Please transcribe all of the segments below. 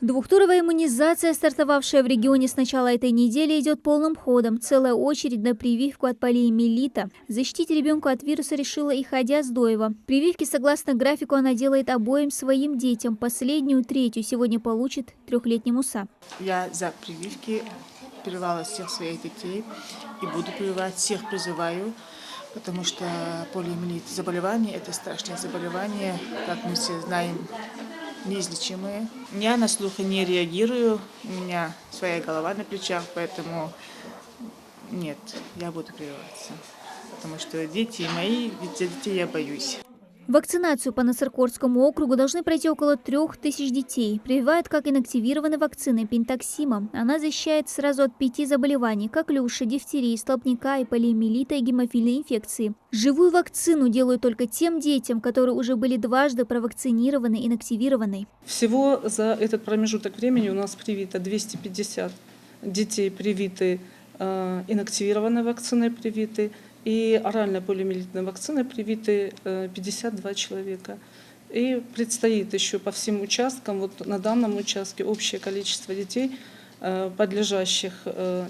Двухтуровая иммунизация, стартовавшая в регионе с начала этой недели, идет полным ходом. Целая очередь на прививку от полиомиелита. Защитить ребенка от вируса решила и Ходя Сдоева. Прививки, согласно графику, она делает обоим своим детям. Последнюю, третью, сегодня получит 3-летний Муса. Я за прививки, прививала всех своих детей и буду прививать, всех призываю, потому что полиомиелит заболевание – это страшное заболевание, как мы все знаем, неизлечимые. Я на слух не реагирую, у меня своя голова на плечах, поэтому нет, я буду прививаться, потому что дети мои, ведь за детей я боюсь. Вакцинацию по Нассаркорскому округу должны пройти около 3000 детей. Прививают как инактивированной вакциной пентаксима. Она защищает сразу от 5 заболеваний – коклюша, дифтерии, столбняка и полиомиелита и гемофильной инфекции. Живую вакцину делают только тем детям, которые уже были дважды провакцинированы и инактивированы. Всего за этот промежуток времени у нас привито 250 детей, привиты инактивированной вакциной, привиты. И оральной полиомиелитной вакциной привиты 52 человека. И предстоит еще по всем участкам, вот на данном участке общее количество детей, подлежащих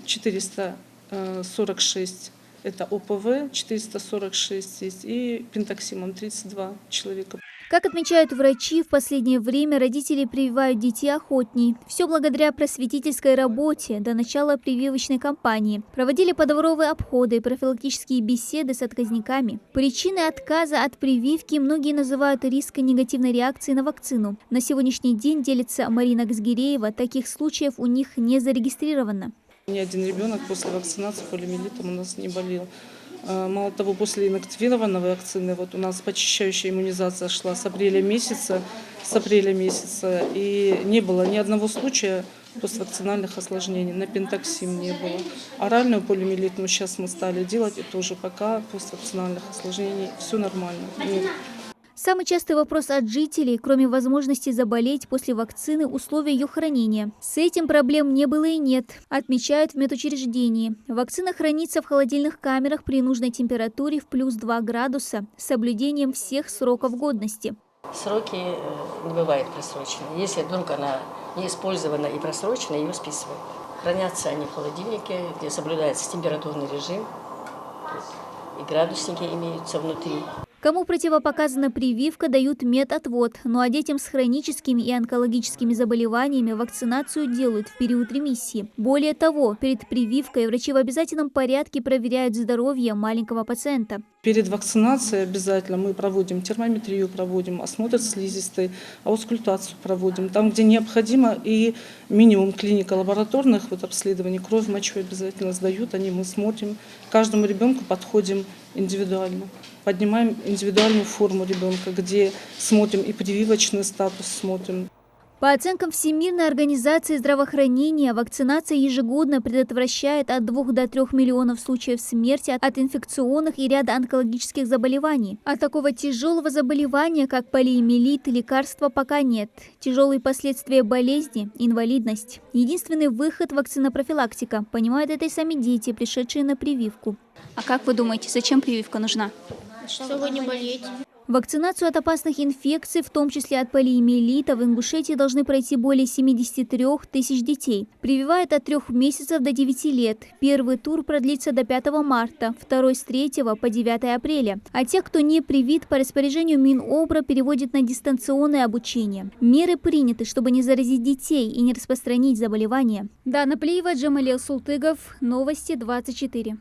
446, это ОПВ, 446 есть, и пентаксимом 32 человека. Как отмечают врачи, в последнее время родители прививают детей охотней. Все благодаря просветительской работе до начала прививочной кампании. Проводили подворовые обходы и профилактические беседы с отказниками. Причиной отказа от прививки многие называют риск негативной реакции на вакцину. На сегодняшний день, делится Марина Газгиреева, таких случаев у них не зарегистрировано. Ни один ребенок после вакцинации полиомиелитом у нас не болел. Мало того, после инактивированной вакцины вот у нас почищающая иммунизация шла с апреля месяца, и не было ни одного случая поствакцинальных осложнений, на пентаксим не было. Оральную полиомиелитную сейчас мы стали делать, и тоже пока поствакцинальных осложнений все нормально. Самый частый вопрос от жителей, кроме возможности заболеть после вакцины, условия ее хранения. С этим проблем не было и нет, отмечают в медучреждении. Вакцина хранится в холодильных камерах при нужной температуре в плюс 2 градуса с соблюдением всех сроков годности. Сроки не бывают просроченные. Если вдруг она не использована и просрочена, ее списывают. Хранятся они в холодильнике, где соблюдается температурный режим, и градусники имеются внутри. Кому противопоказана прививка, дают медотвод. Ну а детям с хроническими и онкологическими заболеваниями вакцинацию делают в период ремиссии. Более того, перед прививкой врачи в обязательном порядке проверяют здоровье маленького пациента. Перед вакцинацией обязательно мы проводим термометрию, осмотр слизистой, аускультацию проводим. Там, где необходимо, и минимум клинико-лабораторных обследований, кровь, мочу обязательно сдают, мы смотрим. Каждому ребенку подходим индивидуально. Поднимаем индивидуальную форму ребенка, где смотрим и прививочный статус смотрим. По оценкам Всемирной организации здравоохранения, вакцинация ежегодно предотвращает от 2 до 3 миллионов случаев смерти от инфекционных и ряда онкологических заболеваний. От такого тяжелого заболевания, как полиомиелит, лекарства пока нет. Тяжелые последствия болезни – инвалидность. Единственный выход – вакцинопрофилактика. Понимают это и сами дети, пришедшие на прививку. А как вы думаете, зачем прививка нужна? Чтобы не болеть. Вакцинацию от опасных инфекций, в том числе от полиомиелита, в Ингушетии должны пройти более 73 тысяч детей. Прививают от 3 месяцев до 9 лет. Первый тур продлится до 5 марта, второй с 3 по 9 апреля. А тех, кто не привит, по распоряжению Минобра переводят на дистанционное обучение. Меры приняты, чтобы не заразить детей и не распространить заболевания. Дана Плиева, Джамалил Султыгов, Новости 24.